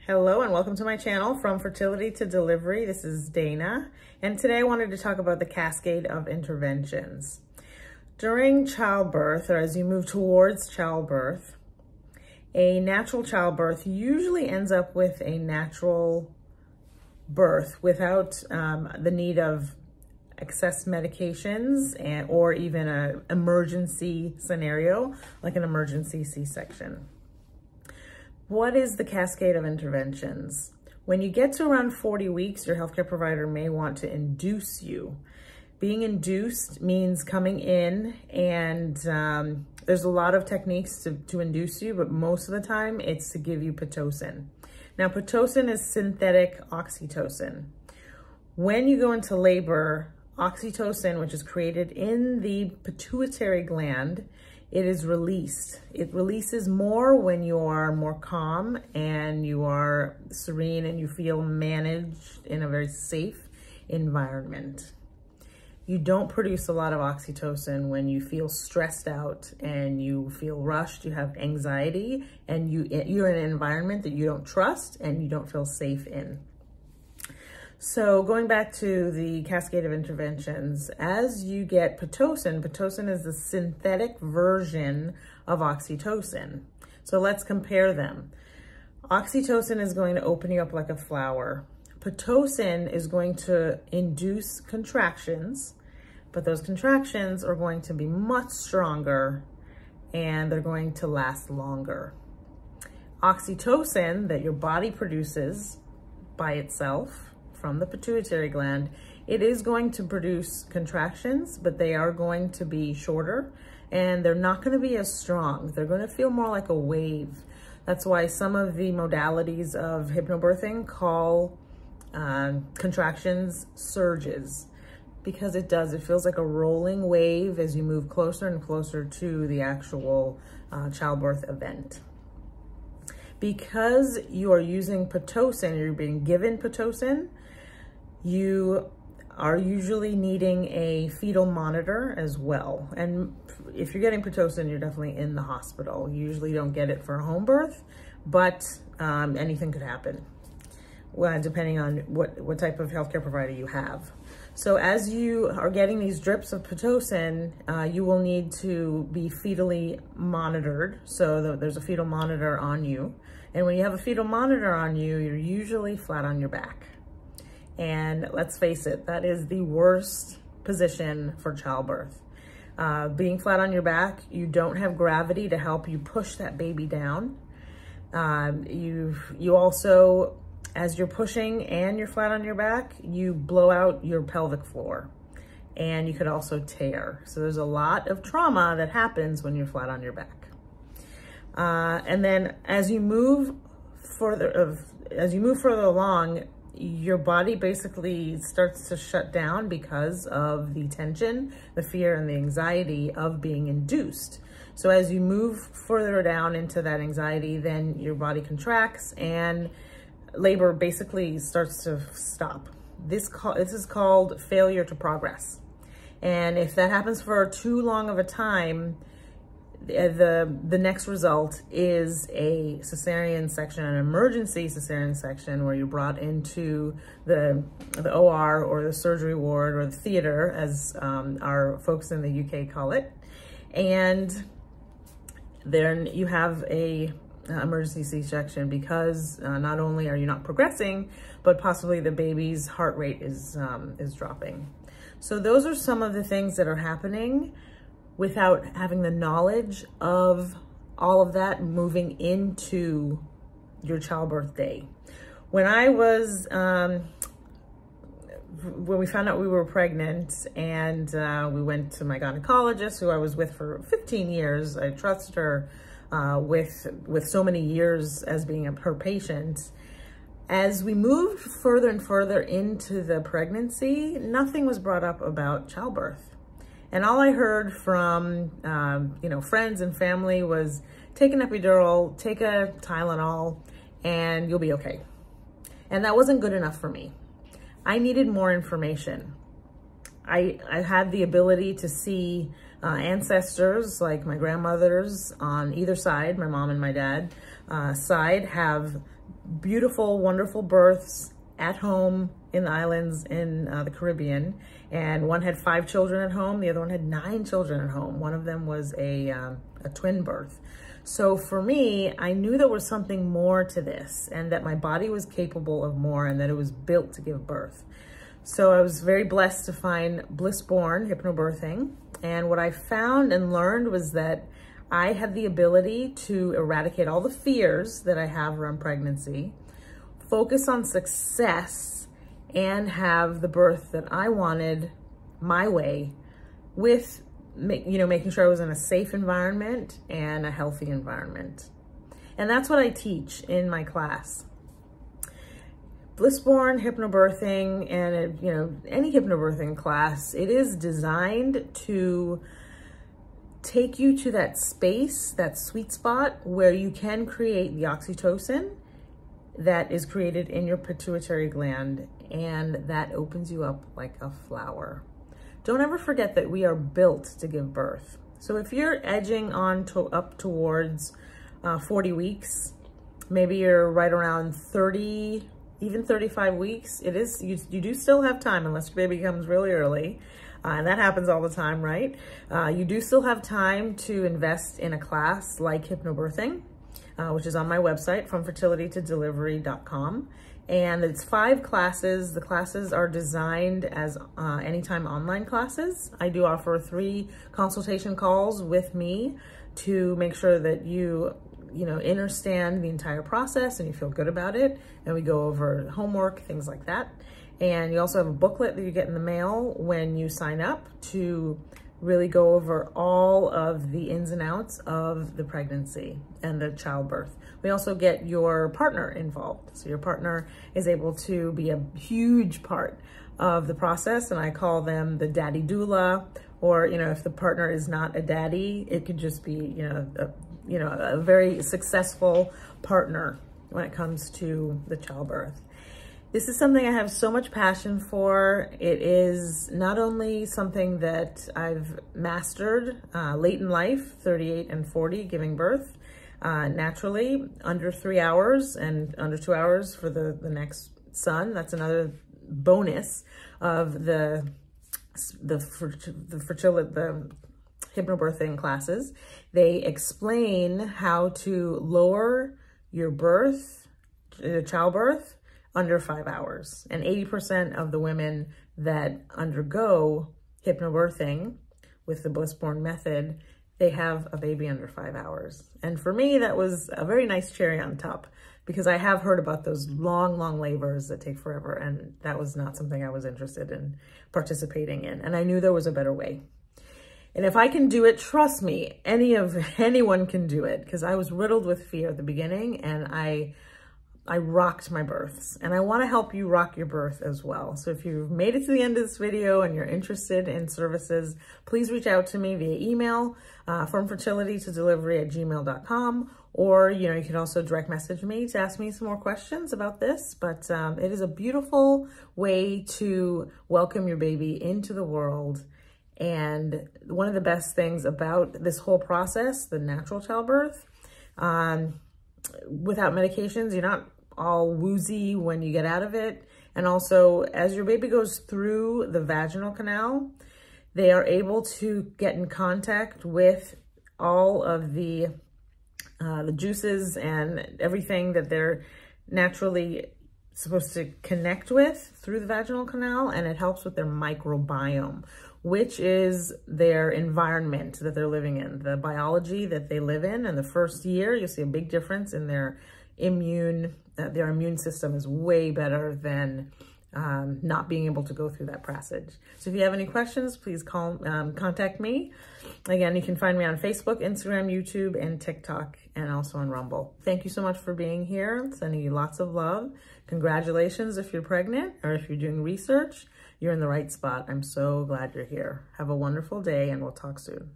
Hello and welcome to my channel, From Fertility to Delivery. This is Dayna, and today I wanted to talk about the Cascade of Interventions. During childbirth, or as you move towards childbirth, a natural childbirth usually ends up with a natural birth without the need of excess medications or even an emergency scenario like an emergency C-section. What is the Cascade of Interventions? When you get to around 40 weeks, your healthcare provider may want to induce you. Being induced means coming in, and there's a lot of techniques to induce you, but most of the time it's to give you Pitocin. Now, Pitocin is synthetic oxytocin. When you go into labor, oxytocin, which is created in the pituitary gland, it is released. It releases more when you are more calm and you are serene and you feel managed in a very safe environment. You don't produce a lot of oxytocin when you feel stressed out and you feel rushed, you have anxiety, and you're in an environment that you don't trust and you don't feel safe in. So going back to the Cascade of Interventions, as you get Pitocin, Pitocin is the synthetic version of oxytocin. So let's compare them. Oxytocin is going to open you up like a flower. Pitocin is going to induce contractions, but those contractions are going to be much stronger and they're going to last longer. Oxytocin that your body produces by itself from the pituitary gland, it is going to produce contractions, but they are going to be shorter and they're not going to be as strong. They're going to feel more like a wave. That's why some of the modalities of hypnobirthing call contractions surges, because it feels like a rolling wave as you move closer and closer to the actual childbirth event. Because you are using Pitocin, you're being given Pitocin, you are usually needing a fetal monitor as well. And if you're getting Pitocin, you're definitely in the hospital. You usually don't get it for a home birth, but anything could happen, well, depending on what type of healthcare provider you have. So as you are getting these drips of Pitocin, you will need to be fetally monitored. So there's a fetal monitor on you. And when you have a fetal monitor on you, you're usually flat on your back. And let's face it, that is the worst position for childbirth. Being flat on your back, you don't have gravity to help you push that baby down. You also, as you're pushing and you're flat on your back, you blow out your pelvic floor and you could also tear. So there's a lot of trauma that happens when you're flat on your back. And then as you move further along, your body basically starts to shut down because of the tension, the fear, and the anxiety of being induced. So as you move further down into that anxiety, then your body contracts and labor basically starts to stop. This is called failure to progress. And if that happens for too long of a time, the next result is a cesarean section, an emergency cesarean section, where you're brought into the OR or the surgery ward or the theater, as our folks in the UK call it. And then you have a emergency C-section because not only are you not progressing, but possibly the baby's heart rate is dropping. So those are some of the things that are happening without having the knowledge of all of that moving into your childbirth day. When we found out we were pregnant and we went to my gynecologist, who I was with for 15 years, I trusted her with so many years as being her patient. As we moved further and further into the pregnancy, nothing was brought up about childbirth. And all I heard from, friends and family was take an epidural, take a Tylenol, and you'll be okay. And that wasn't good enough for me. I needed more information. I had the ability to see ancestors, like my grandmothers on either side, my mom and my dad side, have beautiful, wonderful births at home in the islands in the Caribbean. And one had 5 children at home. The other one had 9 children at home. One of them was a twin birth. So for me, I knew there was something more to this and that my body was capable of more and that it was built to give birth. So I was very blessed to find Bliss-Born hypnobirthing. And what I found and learned was that I had the ability to eradicate all the fears that I have around pregnancy, focus on success, and have the birth that I wanted my way with, making sure I was in a safe environment and a healthy environment. And that's what I teach in my class. Bliss-Born hypnobirthing and, any hypnobirthing class, it is designed to take you to that space, that sweet spot where you can create the oxytocin that is created in your pituitary gland, and that opens you up like a flower. Don't ever forget that we are built to give birth. So if you're edging on up towards 40 weeks, maybe you're right around 30, even 35 weeks, you do still have time unless your baby comes really early. And that happens all the time, right? You do still have time to invest in a class like hypnobirthing, which is on my website, fromfertilitytodelivery.com. And it's 5 classes. The classes are designed as anytime online classes. I do offer 3 consultation calls with me to make sure that you understand the entire process and you feel good about it. And we go over homework, things like that. And you also have a booklet that you get in the mail when you sign up to really go over all of the ins and outs of the pregnancy and the childbirth. We also get your partner involved. So your partner is able to be a huge part of the process, and I call them the daddy doula, or, if the partner is not a daddy, it could just be, a very successful partner when it comes to the childbirth. This is something I have so much passion for. It is not only something that I've mastered late in life, 38 and 40, giving birth naturally, under 3 hours and under 2 hours for the next son. That's another bonus of the hypnobirthing classes. They explain how to lower your childbirth, under 5 hours. And 80% of the women that undergo hypnobirthing with the Bliss-Born method, they have a baby under 5 hours. And for me, that was a very nice cherry on top, because I have heard about those long, long labors that take forever, and that was not something I was interested in participating in. And I knew there was a better way. And if I can do it, trust me, anyone can do it, because I was riddled with fear at the beginning, and I rocked my births, and I want to help you rock your birth as well. So if you've made it to the end of this video and you're interested in services, please reach out to me via email, fromfertilitytodelivery@gmail.com, or, you can also direct message me to ask me some more questions about this. But it is a beautiful way to welcome your baby into the world. And one of the best things about this whole process, the natural childbirth, without medications, you're not all woozy when you get out of it. And also, as your baby goes through the vaginal canal, they are able to get in contact with all of the juices and everything that they're naturally supposed to connect with through the vaginal canal, and it helps with their microbiome, which is their environment that they're living in, the biology that they live in. And the first year, you'll see a big difference in their immune system is way better than not being able to go through that passage. So if you have any questions, please contact me. Again, you can find me on Facebook, Instagram, YouTube, and TikTok, and also on Rumble. Thank you so much for being here. Sending you lots of love. Congratulations if you're pregnant, or if you're doing research, you're in the right spot. I'm so glad you're here. Have a wonderful day, and we'll talk soon.